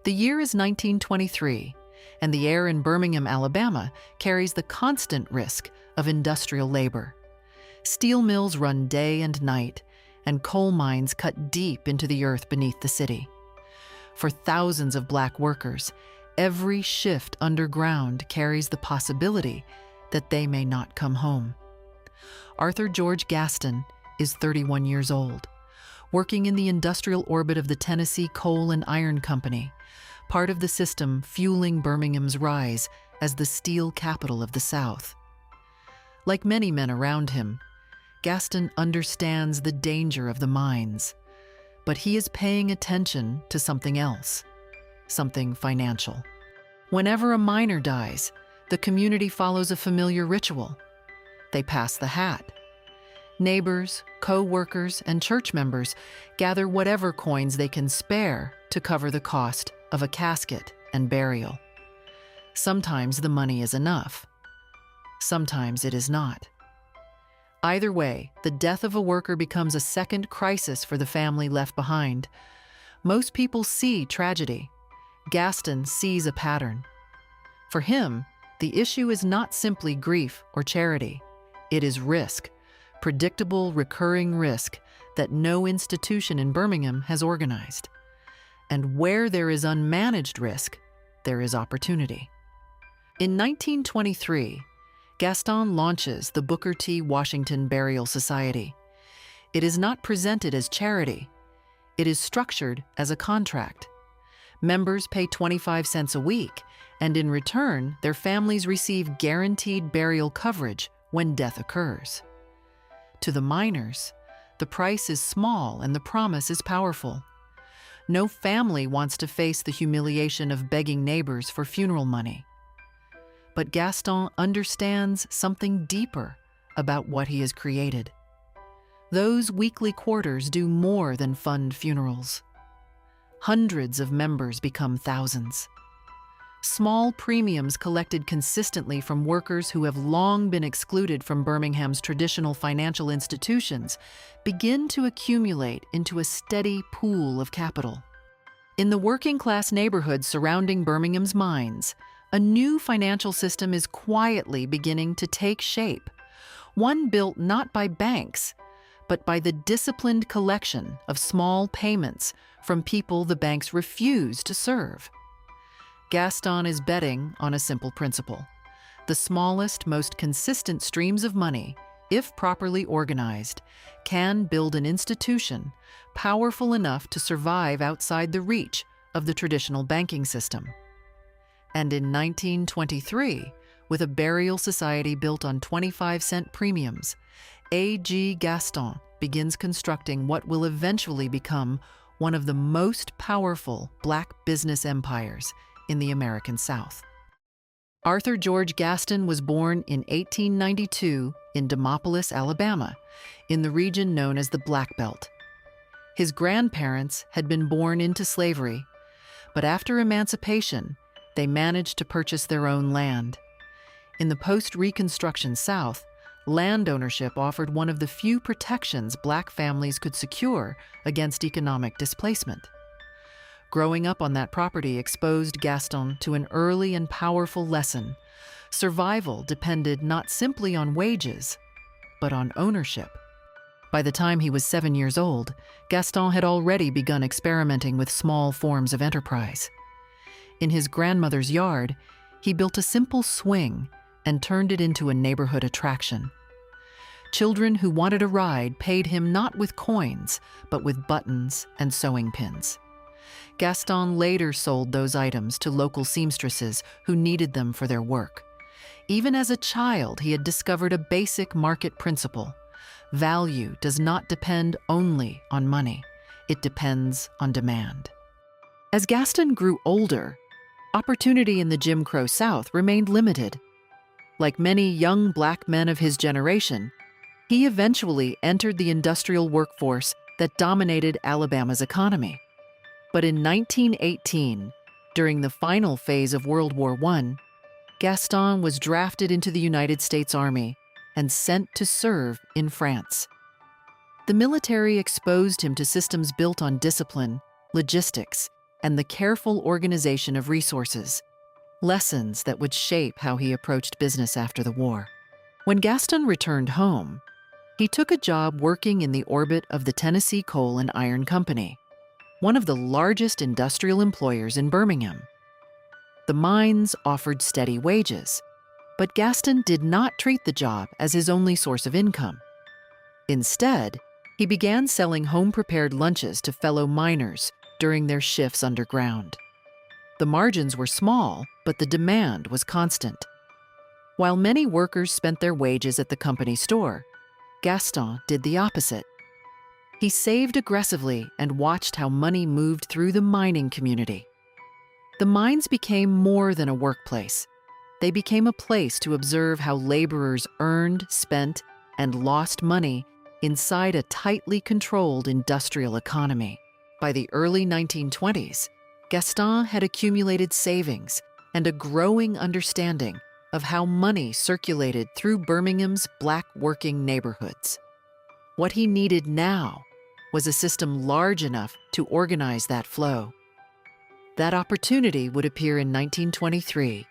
The year is 1923, and the air in Birmingham, Alabama, carries the constant risk of industrial labor. Steel mills run day and night, and coal mines cut deep into the earth beneath the city. For thousands of black workers, every shift underground carries the possibility that they may not come home. Arthur George Gaston is 31 years old, working in the industrial orbit of the Tennessee Coal and Iron Company, part of the system fueling Birmingham's rise as the steel capital of the South. Like many men around him, Gaston understands the danger of the mines, but he is paying attention to something else, something financial. Whenever a miner dies, the community follows a familiar ritual. They pass the hat. Neighbors, co-workers, and church members gather whatever coins they can spare to cover the cost of a casket and burial. Sometimes the money is enough. Sometimes it is not. Either way, the death of a worker becomes a second crisis for the family left behind. Most people see tragedy. Gaston sees a pattern. For him, the issue is not simply grief or charity. It is risk, predictable, recurring risk that no institution in Birmingham has organized. And where there is unmanaged risk, there is opportunity. In 1923, Gaston launches the Booker T. Washington Burial Society. It is not presented as charity. It is structured as a contract. Members pay 25 cents a week, and in return, their families receive guaranteed burial coverage when death occurs. To the miners, the price is small and the promise is powerful. No family wants to face the humiliation of begging neighbors for funeral money. But Gaston understands something deeper about what he has created. Those weekly quarters do more than fund funerals. Hundreds of members become thousands. Small premiums collected consistently from workers who have long been excluded from Birmingham's traditional financial institutions begin to accumulate into a steady pool of capital. In the working-class neighborhoods surrounding Birmingham's mines, a new financial system is quietly beginning to take shape, one built not by banks, but by the disciplined collection of small payments from people the banks refuse to serve. Gaston is betting on a simple principle. The smallest, most consistent streams of money, if properly organized, can build an institution powerful enough to survive outside the reach of the traditional banking system. And in 1923, with a burial society built on 25-cent premiums, A.G. Gaston begins constructing what will eventually become one of the most powerful black business empires in the American South. Arthur George Gaston was born in 1892 in Demopolis, Alabama, in the region known as the Black Belt. His grandparents had been born into slavery, but after emancipation, they managed to purchase their own land. In the post-Reconstruction South, land ownership offered one of the few protections black families could secure against economic displacement. Growing up on that property exposed Gaston to an early and powerful lesson. Survival depended not simply on wages, but on ownership. By the time he was 7 years old, Gaston had already begun experimenting with small forms of enterprise. In his grandmother's yard, he built a simple swing and turned it into a neighborhood attraction. Children who wanted a ride paid him not with coins, but with buttons and sewing pins. Gaston later sold those items to local seamstresses who needed them for their work. Even as a child, he had discovered a basic market principle. Value does not depend only on money. It depends on demand. As Gaston grew older, opportunity in the Jim Crow South remained limited. Like many young black men of his generation, he eventually entered the industrial workforce that dominated Alabama's economy. But in 1918, during the final phase of World War I, Gaston was drafted into the United States Army and sent to serve in France. The military exposed him to systems built on discipline, logistics, and the careful organization of resources, lessons that would shape how he approached business after the war. When Gaston returned home, he took a job working in the orbit of the Tennessee Coal and Iron Company, one of the largest industrial employers in Birmingham. The mines offered steady wages, but Gaston did not treat the job as his only source of income. Instead, he began selling home-prepared lunches to fellow miners during their shifts underground. The margins were small, but the demand was constant. While many workers spent their wages at the company store, Gaston did the opposite. He saved aggressively and watched how money moved through the mining community. The mines became more than a workplace. They became a place to observe how laborers earned, spent, and lost money inside a tightly controlled industrial economy. By the early 1920s, Gaston had accumulated savings and a growing understanding of how money circulated through Birmingham's black working neighborhoods. What he needed now was a system large enough to organize that flow. That opportunity would appear in 1923,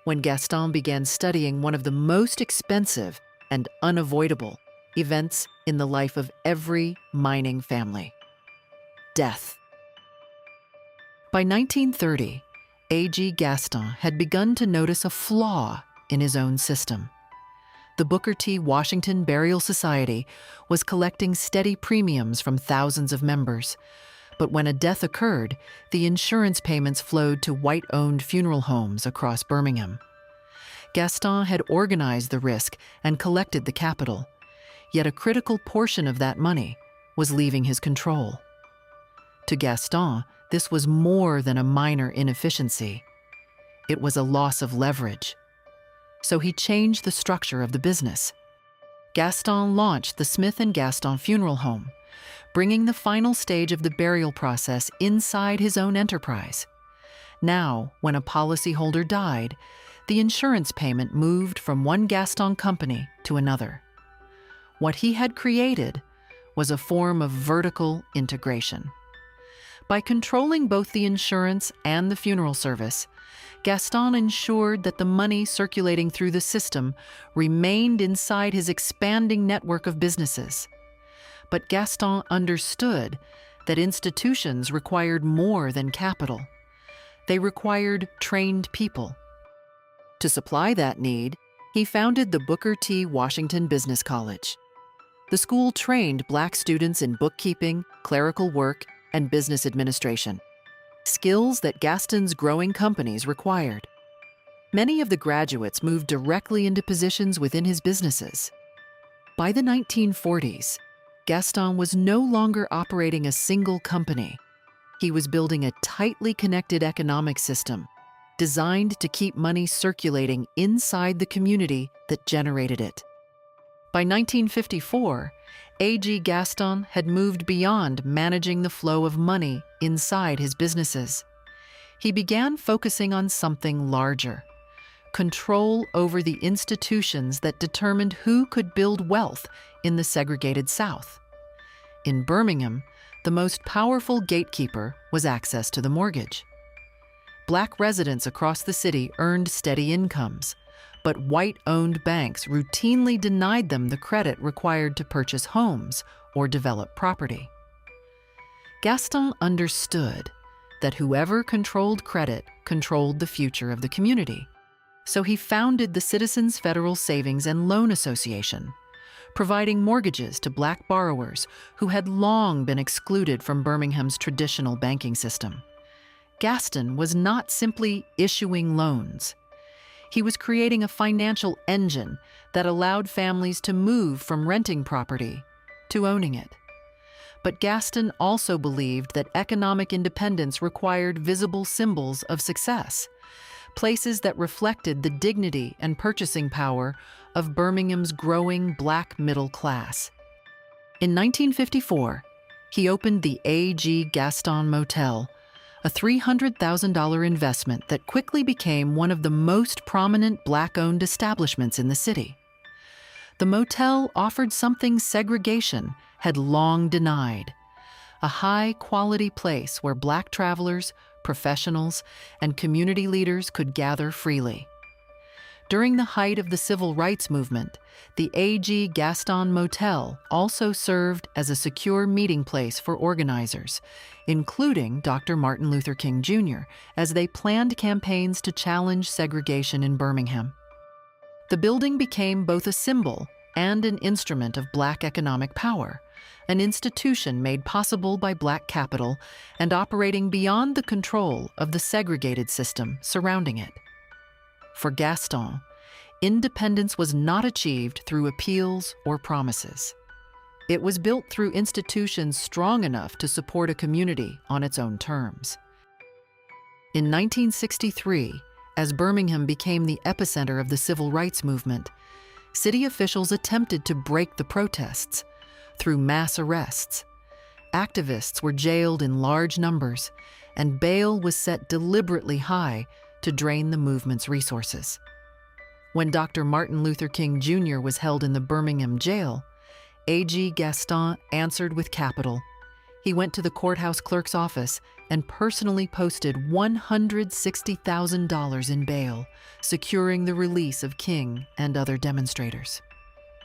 when Gaston began studying one of the most expensive and unavoidable events in the life of every mining family: death. By 1930, A.G. Gaston had begun to notice a flaw in his own system. The Booker T. Washington Burial Society was collecting steady premiums from thousands of members, but when a death occurred, the insurance payments flowed to white-owned funeral homes across Birmingham. Gaston had organized the risk and collected the capital, yet a critical portion of that money was leaving his control. To Gaston, this was more than a minor inefficiency. It was a loss of leverage. So he changed the structure of the business. Gaston launched the Smith & Gaston Funeral Home, bringing the final stage of the burial process inside his own enterprise. Now, when a policyholder died, the insurance payment moved from one Gaston company to another. What he had created was a form of vertical integration. By controlling both the insurance and the funeral service, Gaston ensured that the money circulating through the system remained inside his expanding network of businesses. But Gaston understood that institutions required more than capital. They required trained people. To supply that need, he founded the Booker T. Washington Business College. The school trained Black students in bookkeeping, clerical work, and business administration, skills that Gaston's growing companies required. Many of the graduates moved directly into positions within his businesses. By the 1940s, Gaston was no longer operating a single company. He was building a tightly connected economic system designed to keep money circulating inside the community that generated it. By 1954, A.G. Gaston had moved beyond managing the flow of money inside his businesses. He began focusing on something larger: control over the institutions that determined who could build wealth in the segregated South. In Birmingham, the most powerful gatekeeper was access to the mortgage. Black residents across the city earned steady incomes, but white-owned banks routinely denied them the credit required to purchase homes or develop property. Gaston understood that whoever controlled credit controlled the future of the community, so he founded the Citizens Federal Savings and Loan Association, providing mortgages to Black borrowers who had long been excluded from Birmingham's traditional banking system. Gaston was not simply issuing loans. He was creating a financial engine that allowed families to move from renting property to owning it. But Gaston also believed that economic independence required visible symbols of success, places that reflected the dignity and purchasing power of Birmingham's growing Black middle class. In 1954, he opened the A.G. Gaston Motel, a $300,000 investment that quickly became one of the most prominent Black-owned establishments in the city. The motel offered something segregation had long denied: a high-quality place where Black travelers, professionals, and community leaders could gather freely. During the height of the civil rights movement, the A.G. Gaston Motel also served as a secure meeting place for organizers, including Dr. Martin Luther King Jr., as they planned campaigns to challenge segregation in Birmingham. The building became both a symbol and an instrument of Black economic power, an institution made possible by Black capital and operating beyond the control of the segregated system surrounding it. For Gaston, independence was not achieved through appeals or promises. It was built through institutions strong enough to support a community on its own terms. In 1963, as Birmingham became the epicenter of the civil rights movement, city officials attempted to break the protests through mass arrests. Activists were jailed in large numbers, and bail was set deliberately high to drain the movement's resources. When Dr. Martin Luther King Jr. was held in the Birmingham jail, A.G. Gaston answered with capital. He went to the courthouse clerk's office and personally posted $160,000 in bail, securing the release of King and other demonstrators.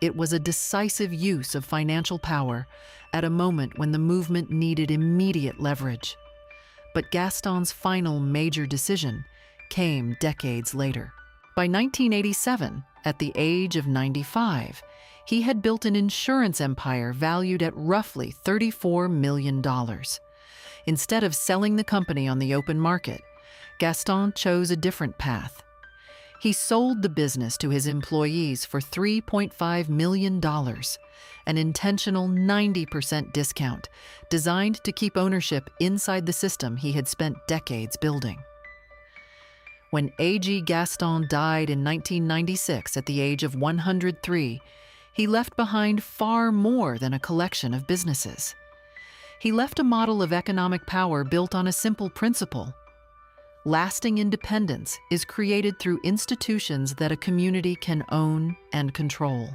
It was a decisive use of financial power at a moment when the movement needed immediate leverage. But Gaston's final major decision came decades later. By 1987, at the age of 95, he had built an insurance empire valued at roughly $34 million. Instead of selling the company on the open market, Gaston chose a different path. He sold the business to his employees for $3.5 million, an intentional 90% discount designed to keep ownership inside the system he had spent decades building. When A.G. Gaston died in 1996 at the age of 103, he left behind far more than a collection of businesses. He left a model of economic power built on a simple principle. Lasting independence is created through institutions that a community can own and control.